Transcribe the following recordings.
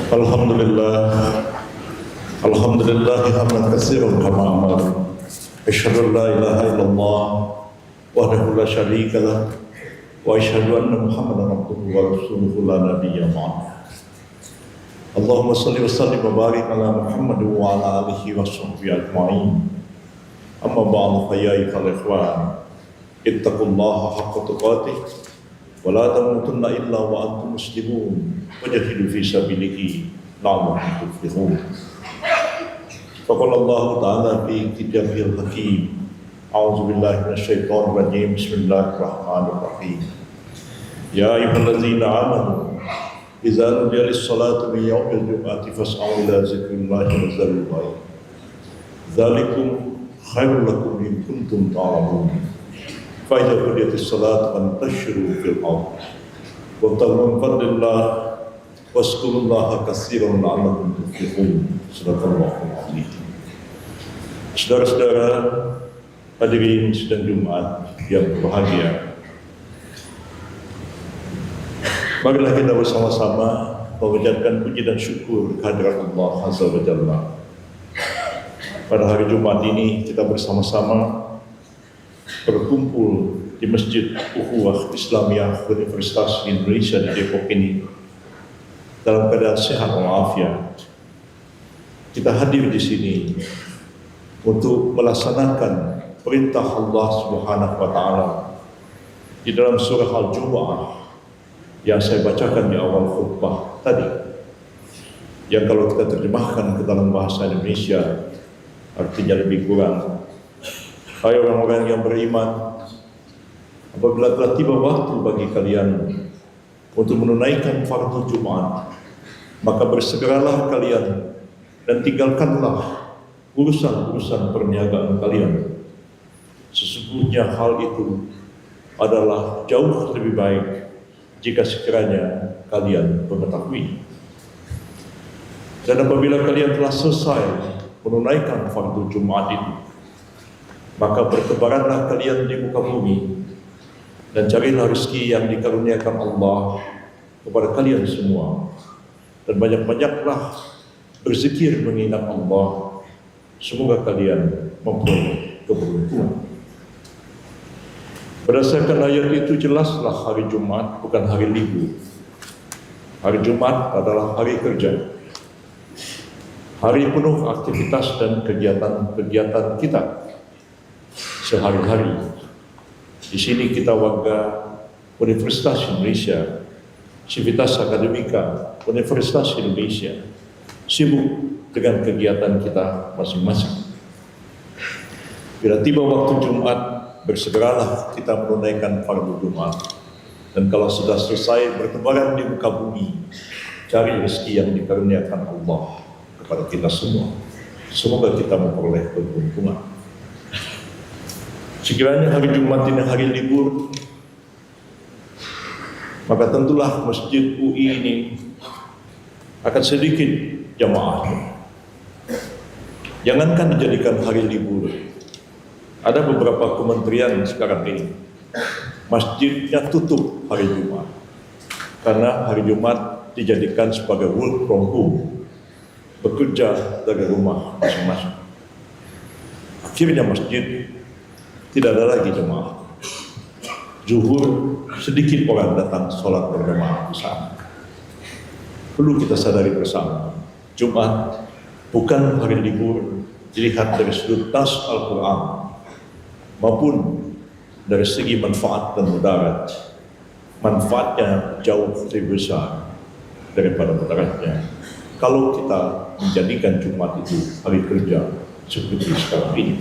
Alhamdulillah, Alhamdulillah hamdan katsiran kama amar. Asyhadu an la ilaha illallah wahdahu la syarika lah wa asyhadu anna Muhammadan abduhu wa rasuluhu la nabiyya ba'dahu. Allahumma shalli wa sallim wa barik ala Muhammad wa ala alihi wa sahbihi ajma'in. Amma ba'du fa ya ayyuhal ikhwan, ittaqullaha haqqa tuqatih wa la tamutunna illa wa antum muslimun wajahidu fi sabilihi la'allakum tuflihun. Faqala Allah Ta'ala fi kitabihil hakim, a'udzu billahi minasyaitonir rajim, bismillahirrahmanirrahim. Ya ayyuhalladzina amanu idza nudiya lis-salati min yaumil jum'ati fas'au ila dzikrillahi wa dzarul bai'a. Dzalikum khairul lakum in kuntum ta'lamun. Fa idza qudiyatis salatu fantashiru fil ardh wabtaghu min fadlillah waskurullaha katsiran la'allakum tuflihun. Shadaqallahul azim. Saudara-saudara hadirin sidang Jumat yang berbahagia, marilah kita bersama-sama mengucapkan puji dan syukur kehadirat Allah Azza wa Jalla. Pada hari Jumat ini kita bersama-sama berkumpul di Masjid Ukhuwah Islamiyah Universitas Indonesia di Depok ini dalam keadaan sehat walafiat. Kita hadir di sini untuk melaksanakan perintah Allah Subhanahu wa Ta'ala di dalam surah Al-Jumu'ah yang saya bacakan di awal khutbah tadi, yang kalau kita terjemahkan ke dalam bahasa Indonesia artinya lebih kurang, hai orang-orang yang beriman, apabila telah tiba waktu bagi kalian untuk menunaikan fardu Jumat, maka bersegeralah kalian dan tinggalkanlah urusan-urusan perniagaan kalian. Sesungguhnya hal itu adalah jauh lebih baik jika sekiranya kalian mengetahui. Dan apabila kalian telah selesai menunaikan fardu Jumat itu, maka bertebaranlah kalian di muka bumi dan carilah rezeki yang dikaruniakan Allah kepada kalian semua, dan banyak-banyaklah berzikir mengingat Allah. Semoga kalian memperoleh keberuntungan. Berdasarkan ayat itu jelaslah hari Jumat bukan hari libur. Hari Jumat adalah hari kerja, hari penuh aktivitas dan kegiatan-kegiatan kita sehari-hari. Di sini kita warga Universitas Indonesia, Civitas Akademika Universitas Indonesia, sibuk dengan kegiatan kita masing-masing. Bila tiba waktu Jumat, bersegeralah kita menunaikan fardu Jumat. Dan kalau sudah selesai bertebaran di muka bumi, cari rezeki yang dikaruniakan Allah kepada kita semua. Semoga kita memperoleh keberuntungan. Sekiranya hari Jumat ini hari libur, maka tentulah Masjid UI ini akan sedikit jamaahnya. Jangankan dijadikan hari libur, ada beberapa kementerian sekarang ini masjidnya tutup hari Jumat karena hari Jumat dijadikan sebagai work from home, bekerja dari rumah masing-masing. Akhirnya masjid tidak ada lagi jemaah. Zuhur sedikit orang datang sholat berjamaah di sana. Perlu kita sadari bersama, Jumat bukan hari libur dilihat dari sudut nas Al-Quran maupun dari segi manfaat dan mudarat. Manfaatnya jauh lebih besar daripada mudaratnya kalau kita menjadikan Jumat itu hari kerja seperti sekarang ini.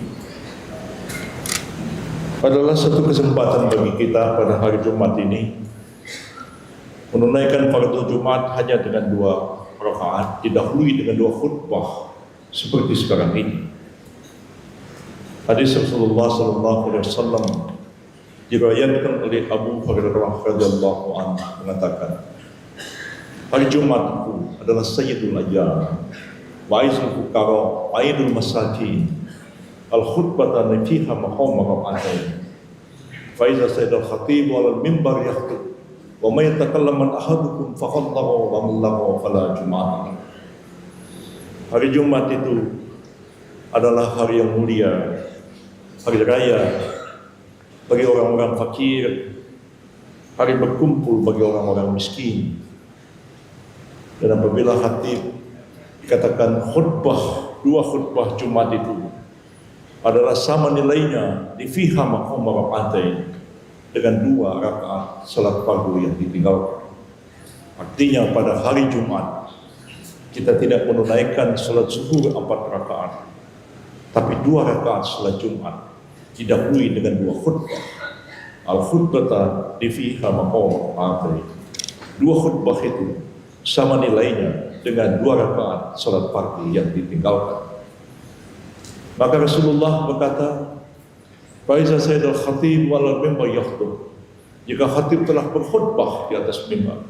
Adalah satu kesempatan bagi kita pada hari Jumat ini menunaikan fardu Jumat hanya dengan 2 rakaat, didahului dengan 2 khutbah seperti sekarang ini. Hadis Rasulullah SAW diriwayatkan oleh Abu Hurairah radhiyallahu anhu mengatakan, hari Jumat itu adalah sayyidul ayyam wa aizul fuqara wa aidul masakin al-khutbatan fiha maqam ra'atain fa iza sayyidul khatib wal mimbar yakhutub Wa may yatakallaman ahadukum faqad laghaw wa man laghaw fala jum'ata. Hari Jumat itu adalah hari yang mulia, hari raya bagi orang-orang fakir, hari berkumpul bagi orang-orang miskin. Dan apabila khatib katakan dua khutbah Jumat itu adalah sama nilainya di fiha maqam raka'atain, dengan 2 rakaat salat fardu yang ditinggalkan. Artinya pada hari Jumat kita tidak menunaikan salat zuhur 4 rakaat, tapi 2 rakaat salat Jumat didahului dengan 2 khutbah. Al-khutbah di fiha maqam raka'atain. 2 khutbah itu sama nilainya dengan 2 rakaat salat fardu yang ditinggalkan. Maka Rasulullah berkata, "Faiza sayyidul khatib wal mimbar yakhtub." Jika khatib telah berkhutbah di atas mimbar,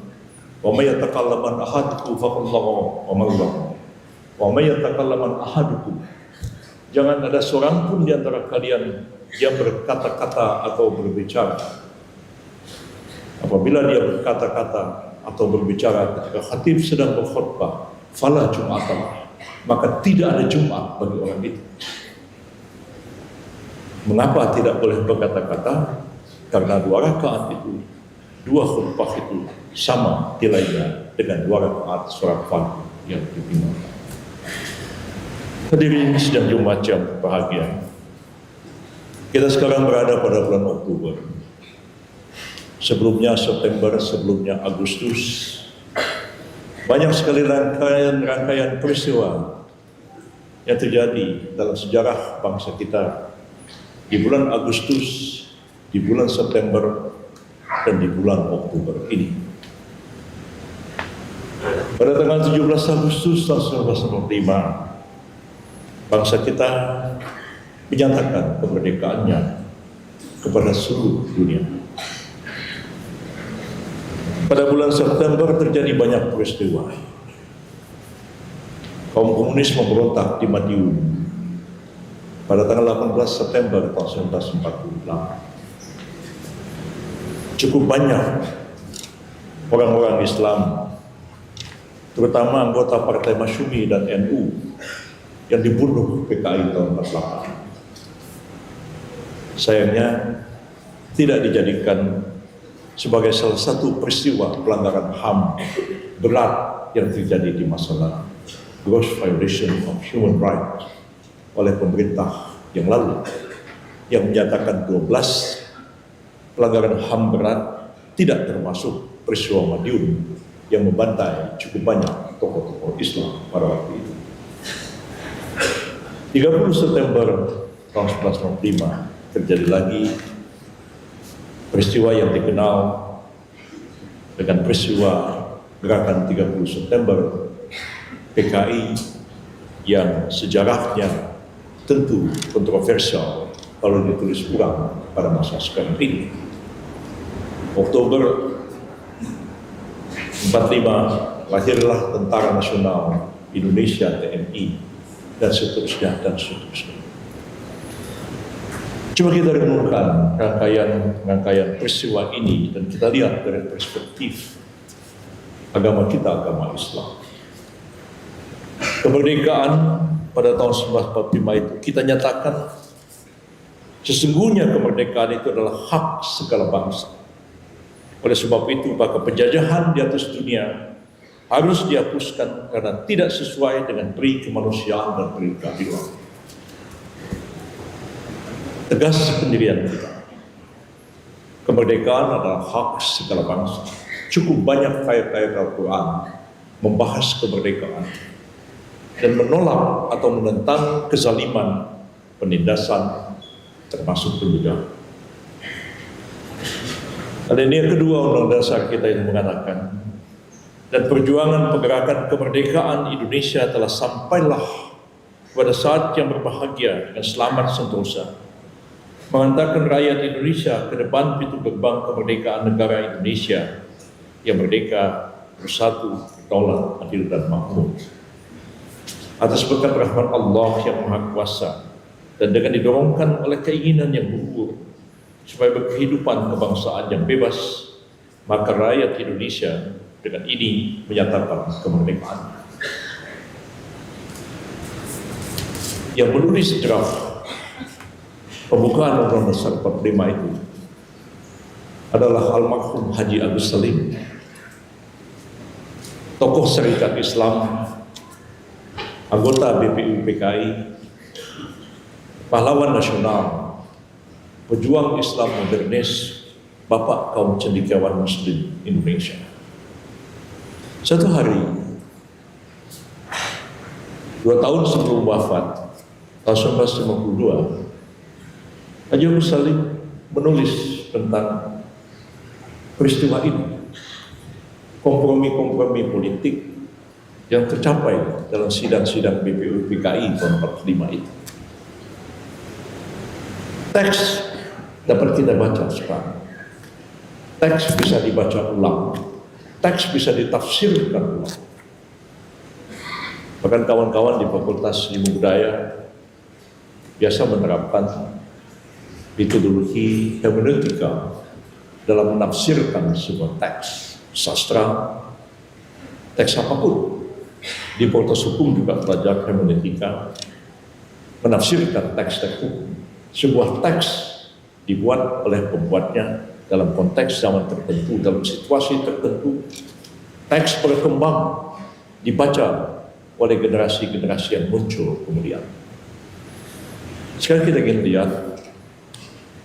wa may yatakallaman ahadukum faqad laghaw wa man laghaw. Wa may yatakallaman ahadukum. Jangan ada seorang pun di antara kalian yang berkata-kata atau berbicara. Apabila dia berkata-kata atau berbicara ketika khatib sedang berkhutbah, fala jum'atalah, maka tidak ada Jumat bagi orang itu. Mengapa tidak boleh berkata-kata? Karena 2 rakaat itu, 2 khutbah itu sama nilainya dengan 2 rakaat salat fardu yang ditinggalkan. Hadirin sidang Jumat yang bahagia, kita sekarang berada pada bulan Oktober. Sebelumnya September, sebelumnya Agustus. Banyak sekali rangkaian peristiwa yang terjadi dalam sejarah bangsa kita di bulan Agustus, di bulan September, dan di bulan Oktober ini. Pada tanggal 17 Agustus tahun 1945, bangsa kita menyatakan kemerdekaannya kepada seluruh dunia. Pada bulan September terjadi banyak peristiwa. Kaum komunis memberontak di Madiun pada tanggal 18 September tahun 1948. Cukup banyak orang-orang Islam, terutama anggota Partai Masyumi dan NU, yang dibunuh PKI tahun 48. Sayangnya tidak dijadikan sebagai salah satu peristiwa pelanggaran HAM berat yang terjadi di masa lalu, gross violation of human rights, oleh pemerintah yang lalu, yang menyatakan 12 pelanggaran HAM berat, tidak termasuk peristiwa Madiun yang membantai cukup banyak tokoh-tokoh Islam pada waktu itu. 30 September tahun 1945 terjadi lagi peristiwa yang dikenal dengan peristiwa gerakan 30 September PKI, yang sejarahnya tentu kontroversial kalau ditulis ulang pada masa sekarang ini. Oktober 45 lahirlah Tentara Nasional Indonesia TNI, dan seterusnya dan seterusnya. Coba kita renungkan rangkaian peristiwa ini dan kita lihat dari perspektif agama kita, agama Islam. Kemerdekaan pada tahun 1945 itu kita nyatakan sesungguhnya kemerdekaan itu adalah hak segala bangsa. Oleh sebab itu maka penjajahan di atas dunia harus dihapuskan karena tidak sesuai dengan peri kemanusiaan dan peri keadilan. Tegas pendirian kita. Kemerdekaan adalah hak segala bangsa. Cukup banyak ayat-ayat Al-Quran membahas kemerdekaan dan menolak atau menentang kezaliman, penindasan, termasuk penjajah. Dan ini yang kedua undang dasar kita yang mengatakan, dan perjuangan pergerakan kemerdekaan Indonesia telah sampailah pada saat yang berbahagia dengan selamat sentosa, mengantarkan rakyat Indonesia ke depan pintu gerbang kemerdekaan negara Indonesia yang merdeka, bersatu, berdaulat, adil dan makmur. Atas berkat rahmat Allah yang Maha Kuasa dan dengan didorongkan oleh keinginan yang luhur supaya berkehidupan kebangsaan yang bebas, maka rakyat Indonesia dengan ini menyatakan kemerdekaan. Yang menulis draft pembukaan Undang-Undang Dasar 45 itu adalah almarhum Haji Agus Salim, tokoh Serikat Islam, anggota BPUPKI, pahlawan nasional, pejuang Islam modernis, bapak kaum cendekiawan Muslim Indonesia. Satu hari, 2 tahun sebelum wafat, tahun 1952, Haji Agus Salim menulis tentang peristiwa ini, kompromi-kompromi politik yang tercapai dalam sidang-sidang BPUPKI tahun 45 itu. Teks dapat kita baca sekarang. Teks bisa dibaca ulang. Teks bisa ditafsirkan ulang. Bahkan kawan-kawan di Fakultas Ilmu Budaya biasa menerapkan metodologi hermeneutika dalam menafsirkan sebuah teks sastra, teks apapun. Di Fakultas Hukum juga belajar hermeneutika, menafsirkan teks-teks hukum. Sebuah teks dibuat oleh pembuatnya dalam konteks zaman tertentu, dalam situasi tertentu. Teks berkembang, dibaca oleh generasi-generasi yang muncul kemudian. Sekarang kita ingin lihat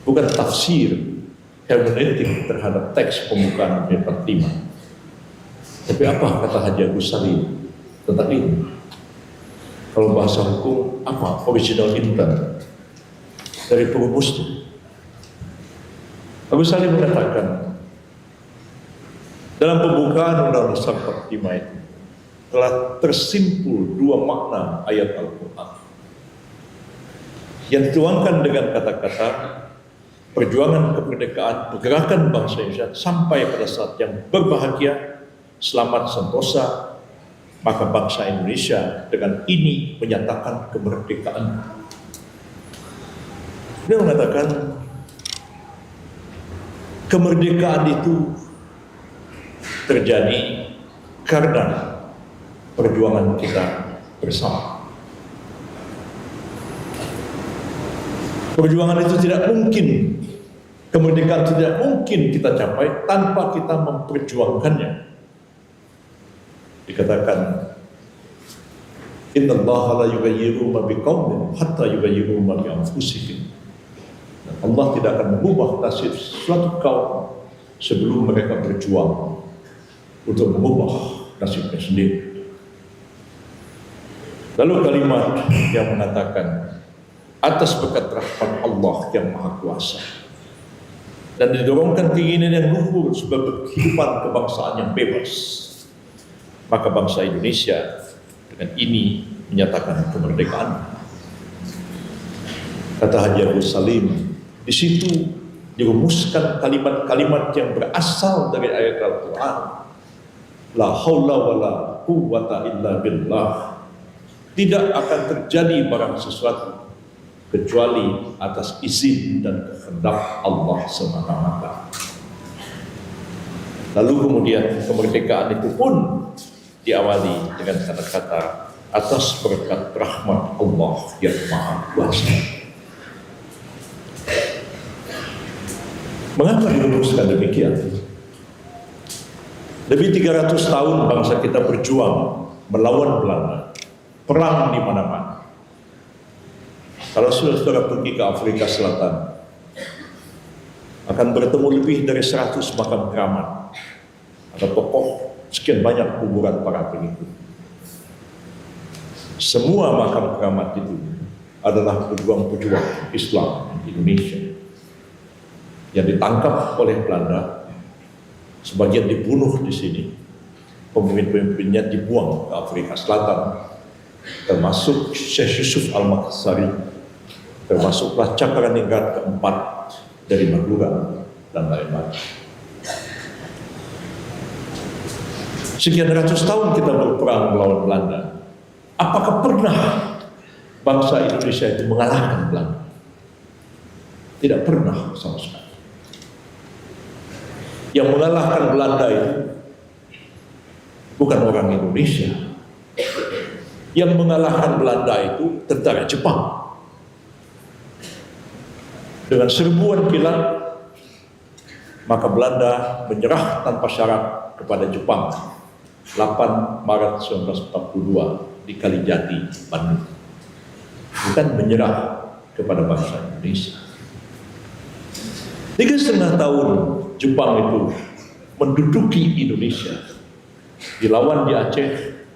bukan tafsir hermeneutik terhadap teks pembukaan B45, tapi apa kata Haji Agus Salim tentang ini? Kalau bahasa hukum, apa original intent dari perumusnya? Agus Salim mengatakan dalam pembukaan Undang-Undang Dasar 45 itu telah tersimpul 2 makna ayat Al-Quran yang dituangkan dengan kata-kata perjuangan kemerdekaan, pergerakan bangsa Indonesia sampai pada saat yang berbahagia, selamat sentosa, maka bangsa Indonesia dengan ini menyatakan kemerdekaan. Dia mengatakan kemerdekaan itu terjadi karena perjuangan kita bersama. Perjuangan itu tidak mungkin, kemerdekaan itu tidak mungkin kita capai tanpa kita memperjuangkannya. Dikatakan, Innallaha la yughayyiru ma biqaumin hatta yughayyiru ma bi anfusihim. Allah tidak akan mengubah nasib suatu kaum sebelum mereka berjuang untuk mengubah nasibnya sendiri. Lalu kalimat yang mengatakan atas berkat rahmat Allah yang Maha Kuasa dan didorongkan keinginan yang luhur sebagai kehidupan kebangsaan yang bebas, maka bangsa Indonesia dengan ini menyatakan kemerdekaan. Kata Haji Agus Salim, di situ dirumuskan kalimat-kalimat yang berasal dari ayat Al-Quran. La haula wa la quwwata illa billah. Tidak akan terjadi barang sesuatu kecuali atas izin dan kehendak Allah semata-mata. Lalu kemudian kemerdekaan itu pun diawali dengan kata-kata atas berkat rahmat Allah yang Maha Kuasa. Mengapa dirumuskan demikian? Lebih 300 tahun bangsa kita berjuang melawan Belanda, perang di mana-mana. Kalau saudara pergi ke Afrika Selatan, akan bertemu lebih dari 100 makam keramat. Ada tokoh, sekian banyak kuburan para pengikut. Semua makam keramat itu adalah pejuang-pejuang Islam di Indonesia yang ditangkap oleh Belanda, sebagian dibunuh di sini, pemimpin-pemimpinnya dibuang ke Afrika Selatan, termasuk Syekh Yusuf Al-Makassari, termasuklah Cakraningrat keempat dari Madura dan lain-lain. Sekian ratus tahun kita berperang melawan Belanda. Apakah pernah bangsa Indonesia itu mengalahkan Belanda? Tidak pernah sama sekali. Yang mengalahkan Belanda itu bukan orang Indonesia. Yang mengalahkan Belanda itu tentara Jepang. Dengan serbuan kilat, maka Belanda menyerah tanpa syarat kepada Jepang 8 Maret 1942 di Kalijati, Bandung. Bukan menyerah kepada bangsa Indonesia. 3,5 tahun Jepang itu menduduki Indonesia, dilawan di Aceh,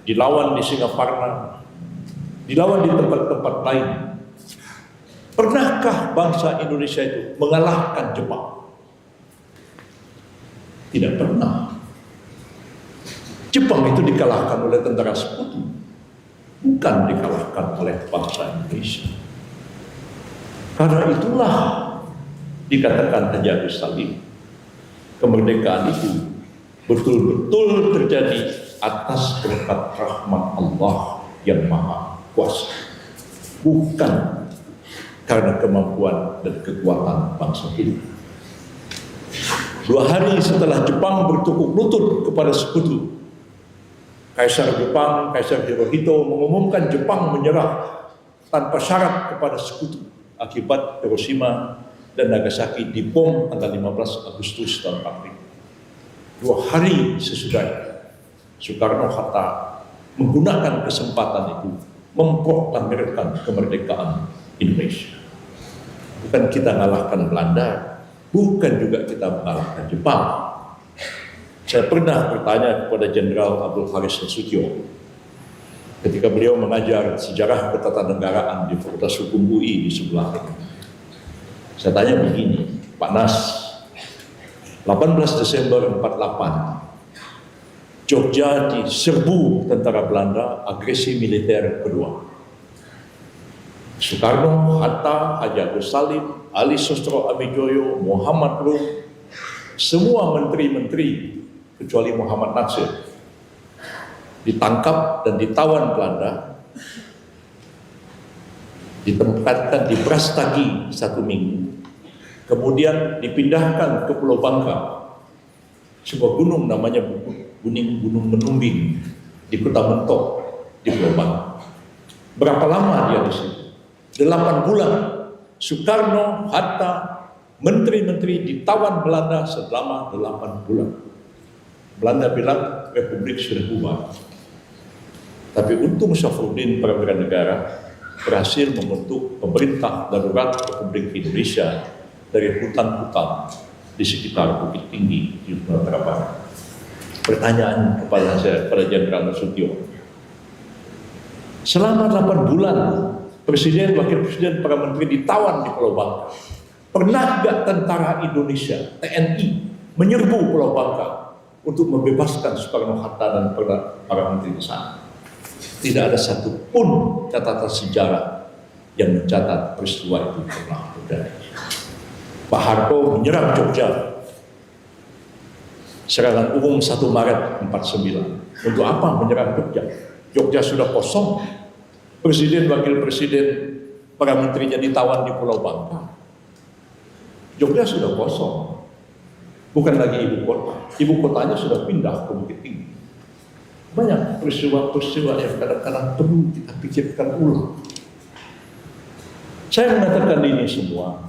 dilawan di Singaparna, dilawan di tempat-tempat lain. Pernahkah bangsa Indonesia itu mengalahkan Jepang? Tidak pernah. Jepang itu dikalahkan oleh tentara sekutu, bukan dikalahkan oleh bangsa Indonesia. Karena itulah dikatakan Haji Agus Salim, kemerdekaan itu betul-betul terjadi atas berkat rahmat Allah yang Maha Kuasa, bukan karena kemampuan dan kekuatan bangsa ini. 2 hari setelah Jepang bertukuk lutut kepada sekutu, Kaisar Jepang, Kaisar Hirohito mengumumkan Jepang menyerah tanpa syarat kepada sekutu akibat Hiroshima dan Nagasaki dibom tanggal 15 Agustus tahun 45. 2 hari sesudah itu, Soekarno-Hatta menggunakan kesempatan itu memproklamirkan kemerdekaan Indonesia. Bukan kita mengalahkan Belanda, bukan juga kita mengalahkan Jepang. Saya pernah bertanya kepada Jenderal Abdul Haris Nasution ketika beliau mengajar sejarah ketatanegaraan di Fakultas Hukum UI di sebelah ini. Saya tanya begini, Pak Nas, 18 Desember 48, Jogja diserbu tentara Belanda, agresi militer kedua. Soekarno, Hatta, Haji Agus Salim, Ali Sosro Amijoyo, Muhammad Rum, semua menteri-menteri kecuali Muhammad Natsir ditangkap dan ditawan Belanda, ditempatkan di Brastagi 1 minggu, kemudian dipindahkan ke Pulau Bangka, sebuah gunung namanya Gunung Menumbing di Kota Mentok di Pulau Bangka. Berapa lama dia di situ? 8 bulan. Soekarno, Hatta, menteri-menteri ditawan Belanda selama 8 bulan. Belanda bilang Republik sudah bubar. Tapi untung Syafruddin perwira negara berhasil membentuk pemerintah darurat Republik Indonesia dari hutan-hutan di sekitar Bukit Tinggi di Sumatera Barat. Pertanyaan kepada saya, pada Jenderal Nasution, selama 8 bulan Presiden, Wakil Presiden, para menteri ditawan di Pulau Bangka. Pernah nggak tentara Indonesia, TNI, menyerbu Pulau Bangka untuk membebaskan Soekarno-Hatta dan para menteri di sana? Tidak ada satupun catatan sejarah yang mencatat peristiwa itu pernah terjadi. Pak Harto menyerang Jogja, serangan umum 1 Maret 49. Untuk apa menyerang Jogja? Jogja sudah kosong. Presiden, Wakil Presiden, para menterinya ditawan di Pulau Bangka. Jogja sudah kosong. Bukan lagi ibu kota. Ibu kotanya sudah pindah ke Bukit Tinggi. Banyak peristiwa-peristiwa yang kadang-kadang perlu kita pikirkan ulang. Saya mengatakan ini semua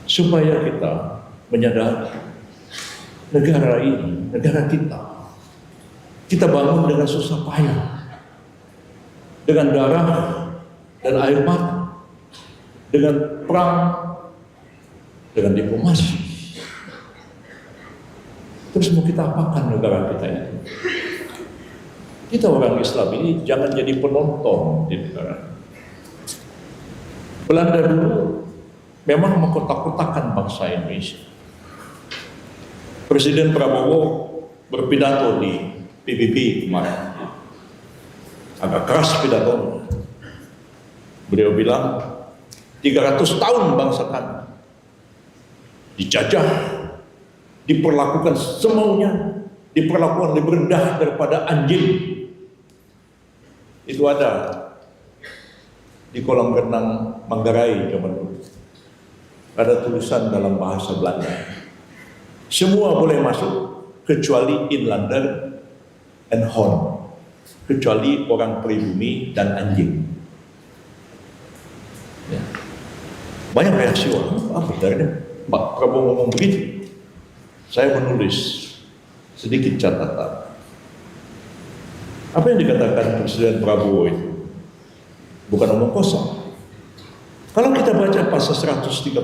supaya kita menyadari negara ini, negara kita bangun dengan susah payah, dengan darah dan air mata, dengan perang, dengan diplomasi. Terus mau kita apakan negara kita ini? Kita orang Islam ini jangan jadi penonton di negara. Belanda dulu memang mengkotak-kotakan bangsa Indonesia. Presiden Prabowo berpidato di PBB kemarin, agak keras pidatonya. Beliau bilang 300 tahun bangsa kami dijajah, diperlakukan semaunya, diperlakukan lebih rendah daripada anjing. Itu ada di kolam renang Manggarai zaman dulu. Ada tulisan dalam bahasa Belanda. Semua boleh masuk kecuali inlander and horn, kecuali orang pribumi dan anjing. Ya. Banyak reaksi orang, benar Pak Prabowo ngomong begitu. Saya menulis sedikit catatan. Apa yang dikatakan Presiden Prabowo itu bukan omong kosong. Kalau kita baca pasal 135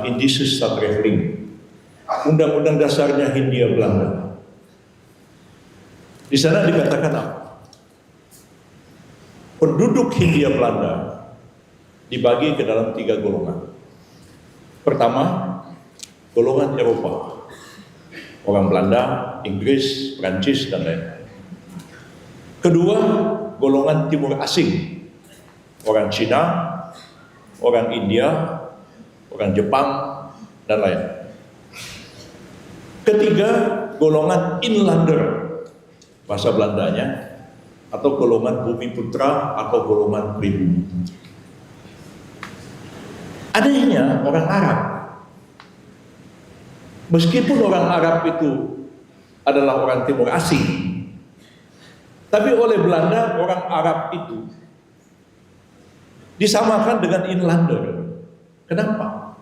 Indices Stat Reveling, Undang-Undang Dasarnya Hindia Belanda, di sana dikatakan apa? Penduduk Hindia Belanda dibagi ke dalam 3 golongan. Pertama, golongan Eropa, orang Belanda, Inggris, Prancis, dan lain-lain. Kedua, golongan timur asing, orang Cina, orang India, orang Jepang, dan lain. Ketiga, golongan inlander, bahasa Belandanya, atau golongan bumi putra atau golongan pribumi. Adanya orang Arab. Meskipun orang Arab itu adalah orang timur asing, tapi oleh Belanda orang Arab itu disamakan dengan inlander. Kenapa?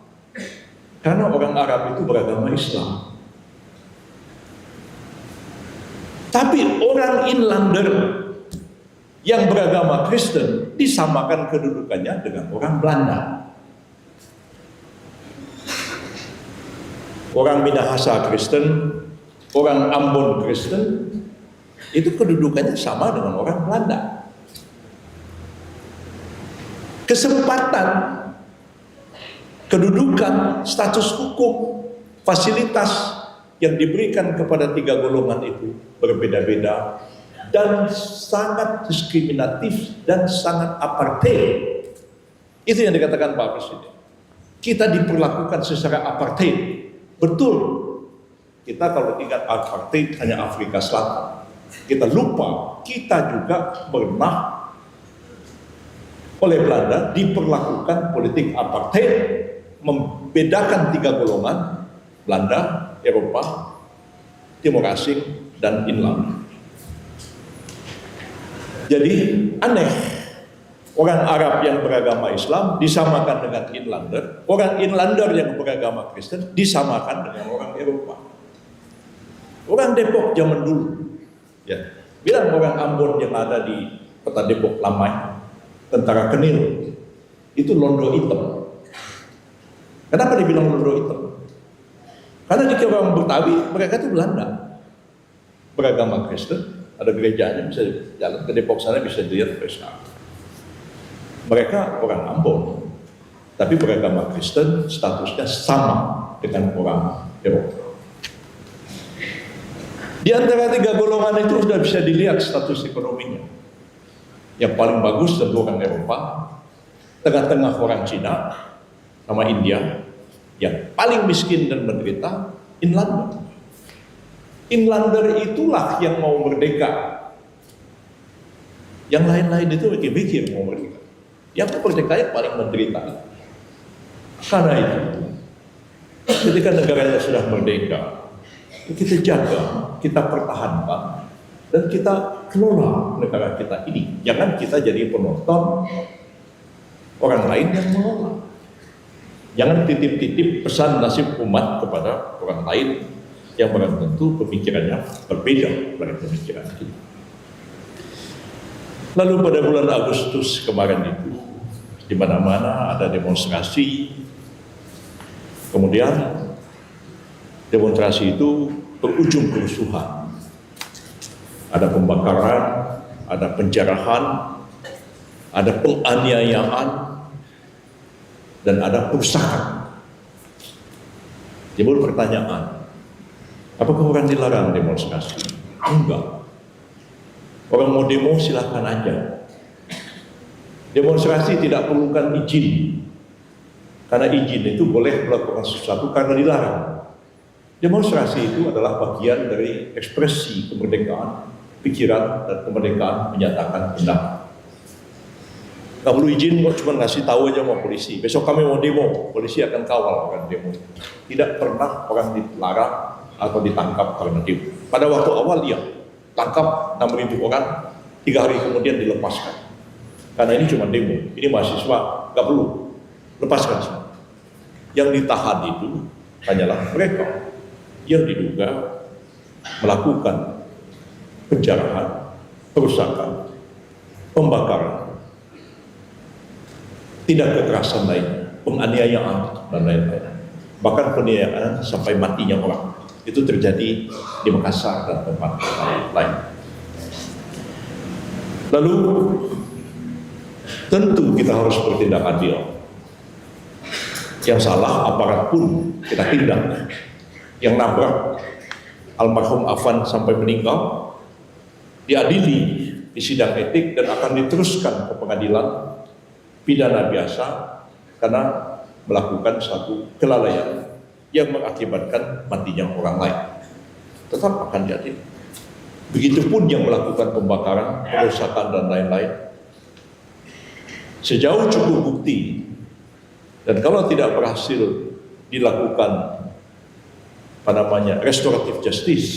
Karena orang Arab itu beragama Islam. Tapi orang inlander yang beragama Kristen disamakan kedudukannya dengan orang Belanda. Orang Minahasa Kristen, orang Ambon Kristen, itu kedudukannya sama dengan orang Belanda. Kesempatan, kedudukan, status hukum, fasilitas yang diberikan kepada 3 golongan itu berbeda-beda dan sangat diskriminatif dan sangat apartheid. Itu yang dikatakan Pak Presiden. Kita diperlakukan secara apartheid. Betul, kita kalau ingat apartheid hanya Afrika Selatan. Kita lupa, kita juga pernah oleh Belanda diperlakukan politik apartheid, membedakan 3 golongan, Belanda, Eropa, Timur Asing, dan inland. Jadi aneh, orang Arab yang beragama Islam disamakan dengan inlander, orang inlander yang beragama Kristen disamakan dengan orang Eropa. Orang Depok zaman dulu, ya, bilang orang Ambon yang ada di kota Depok Lamai, tentara Kenil, itu londo hitam. Kenapa dibilang londo hitam? Karena di orang Betawi mereka itu Belanda, beragama Kristen, ada gerejanya, bisa jalan ke Depok sana bisa dilihat sampai sekarang. Mereka orang Ambon, tapi beragama Kristen, statusnya sama dengan orang Eropa. Di antara 3 golongan itu sudah bisa dilihat status ekonominya. Yang paling bagus tentu orang Eropa, tengah-tengah orang Cina, sama India. Yang paling miskin dan menderita, inlander. Inlander itulah yang mau merdeka. Yang lain-lain itu mikir-mikir mau merdeka. Yang merdeka yang paling menderita. Karena itu, ketika negaranya sudah merdeka, kita jaga, kita pertahankan, dan kita kelola negara kita ini. Jangan kita jadi penonton orang lain yang mengelola. Jangan titip-titip pesan nasib umat kepada orang lain yang belum tentu pemikirannya berbeda dari pemikiran kita. Lalu pada bulan Agustus kemarin itu, di mana-mana ada demonstrasi, kemudian demonstrasi itu berujung kerusuhan. Ada pembakaran, ada penjarahan, ada penganiayaan, dan ada perusakan. Timbul pertanyaan, apakah orang dilarang demonstrasi? Enggak. Orang mau demo silahkan aja. Demonstrasi tidak perlukan izin, karena izin itu boleh melakukan sesuatu karena dilarang. Demonstrasi itu adalah bagian dari ekspresi kemerdekaan pikiran dan kemerdekaan menyatakan pendapat. Nggak perlu izin, kok cuma ngasih tahu aja sama polisi. Besok kami mau demo, polisi akan kawal orang demo. Tidak pernah orang dilarang atau ditangkap karena demo. Pada waktu awal dia tangkap 6.000 orang, 3 hari kemudian dilepaskan. Karena ini cuma demo, ini mahasiswa, nggak perlu, lepaskan semua. Yang ditahan itu hanyalah mereka yang diduga melakukan penjarahan, perusakan, pembakaran, tindak kekerasan lain, penganiayaan dan lain-lain. Bahkan penganiayaan sampai matinya orang. Itu terjadi di Makassar dan tempat lain. Lalu tentu kita harus bertindak adil. Yang salah aparat pun kita tindak. Yang nabrak almarhum Afan sampai meninggal diadili di sidang etik dan akan diteruskan ke pengadilan pidana biasa karena melakukan satu kelalaian yang mengakibatkan matinya orang lain. Tetap akan diadili. Begitupun yang melakukan pembakaran, perusakan dan lain-lain. Sejauh cukup bukti dan kalau tidak berhasil dilakukan restoratif justice,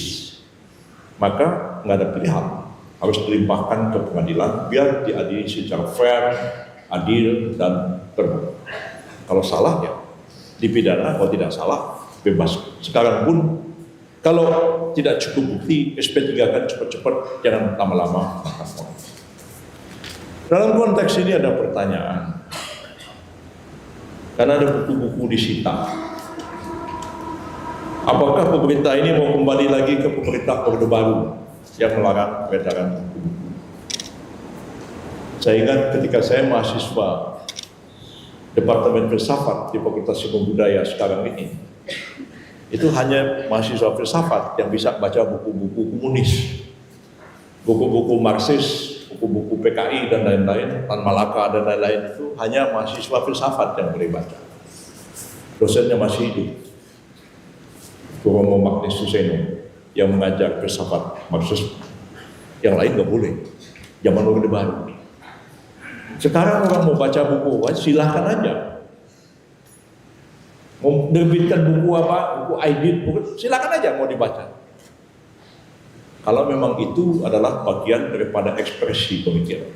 maka nggak ada pilihan, harus dilimpahkan ke pengadilan biar diadili secara fair, adil dan terbuka. Kalau salah ya dipidana, kalau tidak salah bebas. Sekarang pun kalau tidak cukup bukti, SP3 kan cepat-cepat, jangan lama-lama. Dalam konteks ini ada pertanyaan, karena ada buku-buku disita. Apakah pemerintah ini mau kembali lagi ke pemerintah Orde Baru yang melarang peredaran buku-buku? Saya ingat ketika saya mahasiswa Departemen Filsafat di Fakultas Ilmu Budaya sekarang ini, itu hanya mahasiswa filsafat yang bisa baca buku-buku komunis, buku-buku Marxis, buku-buku PKI dan lain-lain, Tan Malaka dan lain-lain, itu hanya mahasiswa filsafat yang boleh baca. Dosennya masih hidup, Romo Magnis Suseno, yang mengajar filsafat Marxisme. Yang lain nggak boleh, zaman Orde Baru. Sekarang orang mau baca buku, silahkan aja. Mau menerbitkan buku apa, buku Aidit, silakan aja mau dibaca. Kalau memang itu adalah bagian daripada ekspresi pemikiran.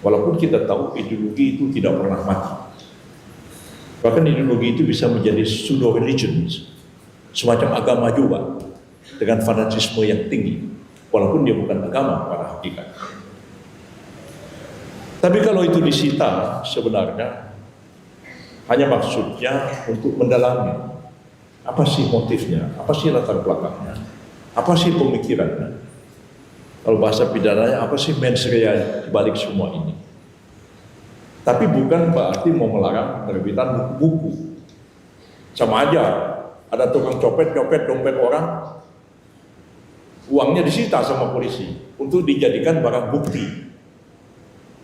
Walaupun kita tahu ideologi itu tidak pernah mati. Bahkan ideologi itu bisa menjadi pseudo religion, semacam agama juga, dengan fanatisme yang tinggi, walaupun dia bukan agama pada hakikat. Tapi kalau itu disita, sebenarnya hanya maksudnya untuk mendalami apa sih motifnya, apa sih latar belakangnya, apa sih pemikirannya. Kalau bahasa pidananya, apa sih mens rea di balik semua ini. Tapi bukan berarti mau melarang penerbitan buku-buku. Sama aja, ada tukang copet-copet dompet orang, uangnya disita sama polisi untuk dijadikan barang bukti.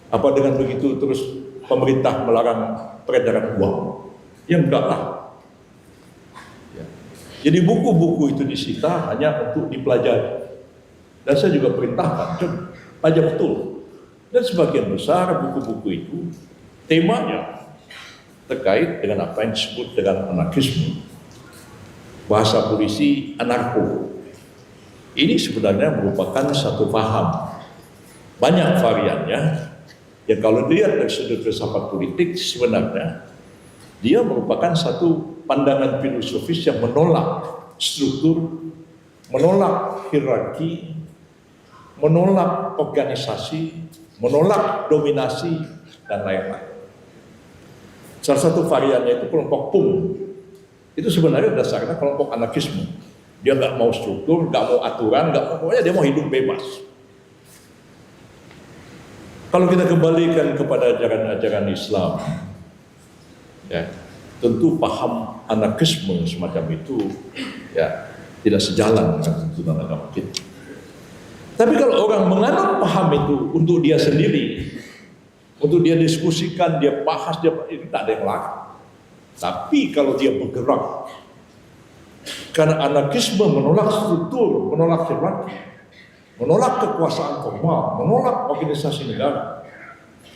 Apa dengan begitu terus pemerintah melarang peredaran uang? Ya enggak lah. Ya. Jadi buku-buku itu disita hanya untuk dipelajari. Dan saya juga perintahkan, baca betul. Dan sebagian besar buku-buku itu temanya terkait dengan apa yang disebut dengan anarkisme. Bahasa polisi anarko. Ini sebenarnya merupakan satu paham. Banyak variannya. Ya kalau dilihat dari sudut filsafat politik, sebenarnya dia merupakan satu pandangan filosofis yang menolak struktur, menolak hierarki, menolak organisasi, menolak dominasi, dan lain-lain. Salah satu variannya itu kelompok PUM. Itu sebenarnya dasarnya kelompok anarkisme. Dia nggak mau struktur, nggak mau aturan, nggak mau, pokoknya dia mau hidup bebas. Kalau kita kembalikan kepada ajaran-ajaran Islam, ya, tentu paham anarkisme semacam itu ya tidak sejalan dengan tuntunan agama kita. Tapi kalau orang menganut paham itu untuk dia sendiri, untuk dia diskusikan, dia bahas, ini tak ada yang larang. Tapi kalau dia bergerak, karena anarkisme menolak struktur, menolak hierarki, menolak kekuasaan formal, menolak organisasi negara.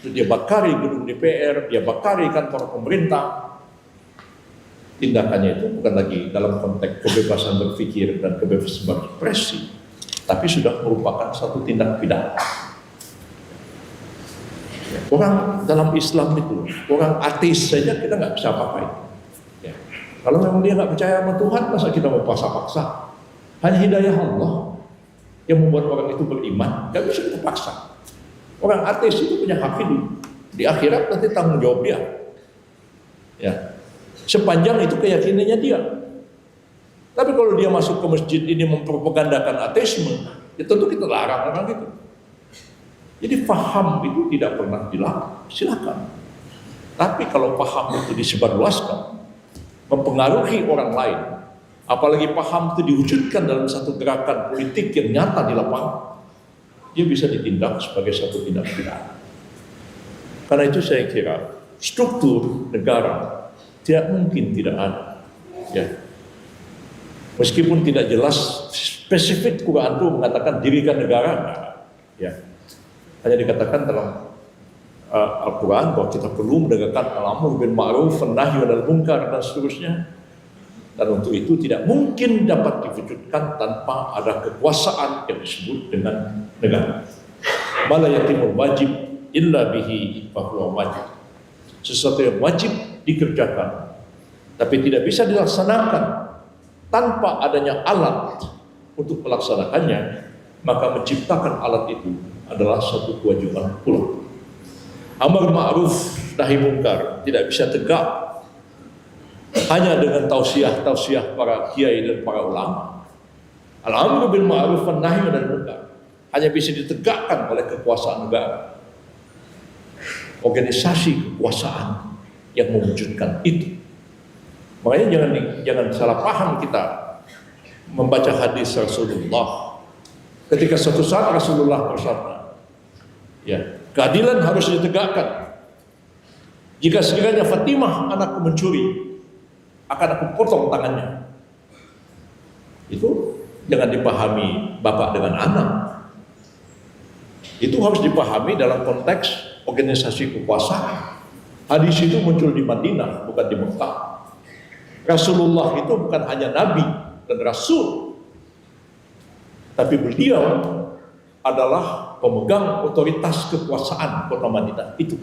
Dia bakari gedung DPR, dia bakari kantor pemerintah. tindakannya itu bukan lagi dalam konteks kebebasan berpikir dan kebebasan berekspresi, tapi sudah merupakan satu tindak pidana. Orang dalam Islam itu, orang ateis saja kita nggak bisa apa-apain. Ya. Kalau memang dia nggak percaya sama Tuhan, masa kita mau paksa-paksa? Hanya hidayah Allah yang membuat orang itu beriman, nggak bisa kita paksa. Orang ateis itu punya hak hidup. Di akhirat nanti tanggung jawab dia. Ya. Sepanjang itu keyakinannya dia. Tapi kalau dia masuk ke masjid ini mempropagandakan ateisme, ya tentu kita larang orang itu. Jadi paham itu tidak pernah dilarang, silakan. Tapi kalau paham itu disebarluaskan, mempengaruhi orang lain, apalagi paham itu diwujudkan dalam satu gerakan politik yang nyata di lapangan, dia bisa ditindak sebagai satu tindak pidana. Karena itu saya kira struktur negara tidak mungkin tidak ada. Ya. Meskipun tidak jelas spesifik Quran itu mengatakan dirikan negara, ya. Hanya dikatakan dalam Al-Quran bahwa kita perlu menegakkan al-amr bil ma'ruf, an-nahy 'anil munkar dan seterusnya. Dan untuk itu tidak mungkin dapat diwujudkan tanpa ada kekuasaan yang disebut dengan negara. Mala yatimul wajib illa bihi fahuwa wajib. Sesuatu yang wajib dikerjakan, tapi tidak bisa dilaksanakan tanpa adanya alat untuk melaksanakannya, maka menciptakan alat itu adalah satu kewajiban pula. Amar ma'ruf nahi munkar tidak bisa tegak hanya dengan tausiah para kiai dan para ulama. Al-amru bil ma'ruf wan nahi 'anil munkar hanya bisa ditegakkan oleh kekuasaan negara, organisasi kekuasaan yang mewujudkan itu. Makanya jangan salah paham kita membaca hadis Rasulullah. Ketika suatu saat Rasulullah bersabda, ya, keadilan harus ditegakkan. Jika sekiranya Fatimah anakku mencuri, akan aku potong tangannya. Itu jangan dipahami bapak dengan anak. Itu harus dipahami dalam konteks organisasi kekuasaan. Hadis itu muncul di Madinah, bukan di Mekah. Rasulullah itu bukan hanya nabi dan rasul, tapi beliau adalah pemegang otoritas kekuasaan kota Madinah itu.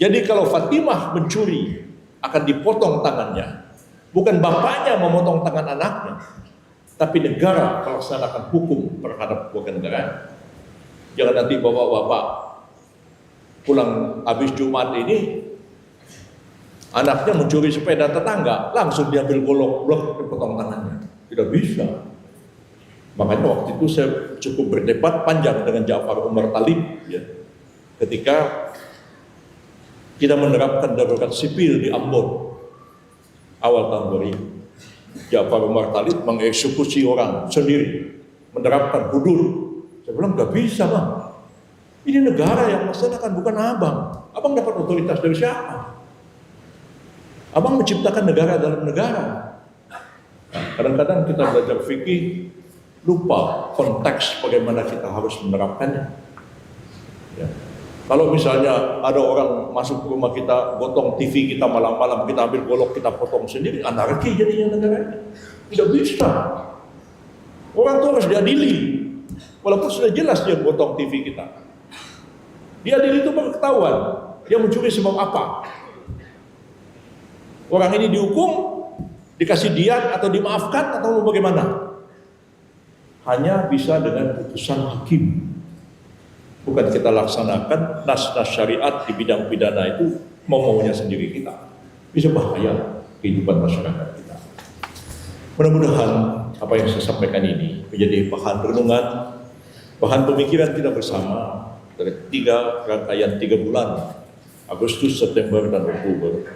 Jadi kalau Fatimah mencuri akan dipotong tangannya, bukan bapaknya memotong tangan anaknya, tapi negara melaksanakan hukum terhadap warga negara. Jangan nanti bapak-bapak pulang habis Jumat ini, anaknya mencuri sepeda tetangga, langsung diambil golok, blok, dipotong tangannya. Tidak bisa. Makanya waktu itu saya cukup berdebat panjang dengan Ja'far Umar Talib, ya, ketika kita menerapkan darurat sipil di Ambon awal tahun 2000. Ja'far Umar Talib mengeksekusi orang sendiri, menerapkan hudud. Saya bilang nggak bisa, Bang. Ini negara yang melaksanakan, bukan abang. Abang dapat otoritas dari siapa? Abang menciptakan negara dalam negara. Kadang-kadang kita belajar fikih lupa konteks bagaimana kita harus menerapkannya. Ya. Kalau misalnya ada orang masuk ke rumah kita, potong TV kita malam-malam, kita ambil golok, kita potong sendiri, anarki jadinya negara ini. Tidak bisa. Orang itu harus diadili, walaupun sudah jelas dia potong TV kita. Diadili itu baru ketahuan dia mencuri sebab apa. Orang ini dihukum, dikasih diat atau dimaafkan atau bagaimana? Hanya bisa dengan putusan hakim. Bukan kita laksanakan nas-nas syariat di bidang pidana itu mau-maunya sendiri kita. Bisa bahaya kehidupan masyarakat kita. Mudah-mudahan apa yang saya sampaikan ini menjadi bahan renungan, bahan pemikiran kita bersama dari 3 rangkaian 3 bulan, Agustus, September, dan Oktober.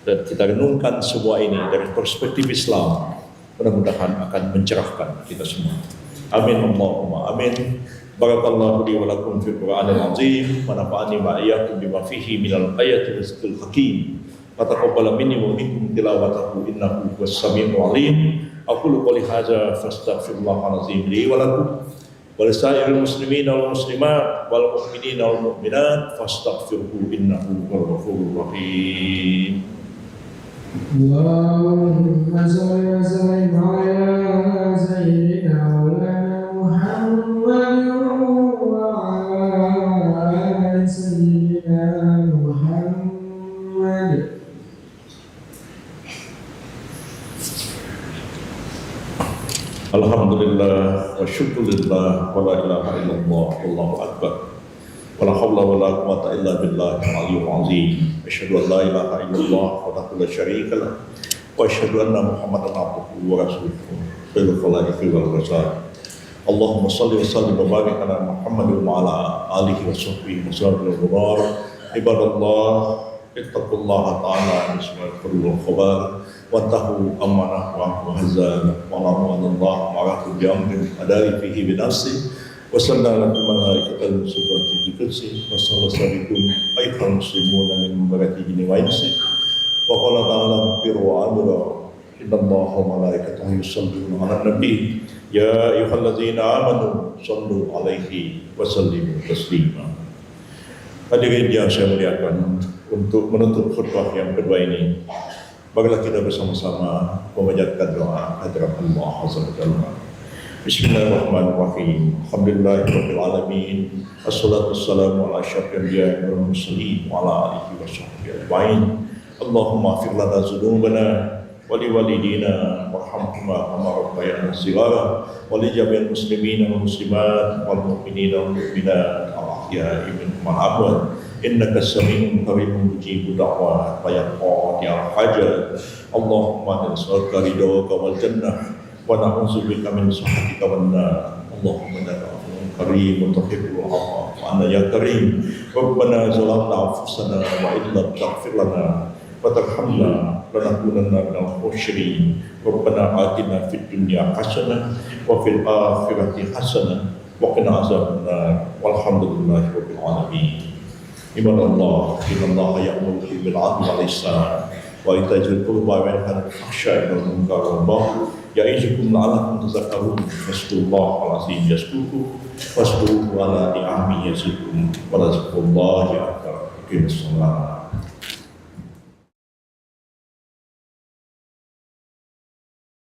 Dan kita renungkan semua ini dari perspektif Islam, mudah-mudahan akan mencerahkan kita semua. Amin Allahumma amin. Barakallahu li wa lakum fil Qur'anil azim wa nafa'ani ma iyyakum bima fihi minal ayati wa zikril hakim. Wa taqabbal minni wa minkum tilawatahu innahu huwas samiul alim. Aqulu qouli hadza fastaghfirullahal azim li wa lakum wa lisairil muslimin wal muslimat wal mu'minin wal mu'minat fastaghfiruhu innahu huwal ghafurur rahim. اللهم صل وسلم على سيدنا مولانا محمد وعلى سيدنا محمد. Alhamdulillah wa syukurillah wa la ilaha illallah wallahu akbar wa la hawla wa la quwata illa billahi al-aliyyil azim. Asyhadu an la ilaha illallah wahdahu la syarika lah wa asyhadu anna Muhammadan abduhu wa rasuluhu khairu khalaiqi wal rasul. Allahumma shalli wa sallim wa barik ala Muhammad wa ala alihi wa sahbihi wa sallam. Ibadallah, ittaqullaha ta'ala bismillahirrahmanirrahim wa tahu amanah wa hazan wa Allah ma'arafu bi'amrin adari fihi binafsi wa sallallahu malaikatal subhati bikutsi wa sallallahu ayyuhal muslimuna min mubaraki jini wa insi wa qala ta'ala biru wa amira inna allaha wa malaikatahu yusalluna ala nabi ya ayyuhalladzina amanu sallu alaihi wa sallimu taslima. Hadirin yang saya muliakan, untuk menutup khutbah yang kedua ini, marilah kita bersama-sama memanjatkan doa hadirat Allah Azza wa Jalla. Bismillahirrahmanirrahim. Alhamdulillahirabbil alamin. Wassalatu wassalamu ala asyrafil anbiya'i wal mursalin wa ala alihi washabbihi ajma'in. Allahumma ighfir lana dzunubana wa liwalidina warhamhuma kama rabbayana shighara wa li jami'il muslimina wal muslimat wal mu'minina wal mu'minat al-ahya'i minhum wal amwat. Innaka sami'un qaribun mujibud da'wat wa yaqdi'ul hajat. Allahumma nas'aluka ridhaka wal jannah wa na'udzubika min sakhatika wan nar. Allahumma innaka afuwwun karimun tuhibbul 'afwa fa'na ya karim. Rabbana zalamna anfusana wa illam taghfir lana wa tarhamna lanakunanna minal khasirin. Rabbana atina fid dunya hasanah wa fil akhirati hasanah wa qina azabannar. Walhamdulillahi rabbil alamin. Ibadallah, innallaha ya'muru bil 'adli wal ihsan wa ita'i dzil qurba wa yanha 'anil fahsya'i wal munkari wal baghi ya'izukum la'allakum tadhakkarun. Fastaghfirullahal 'azim yaskurkum waskuruhu ala ni'amihi yazidkum wa la dzikrullahi akbar. Aqimish shalah.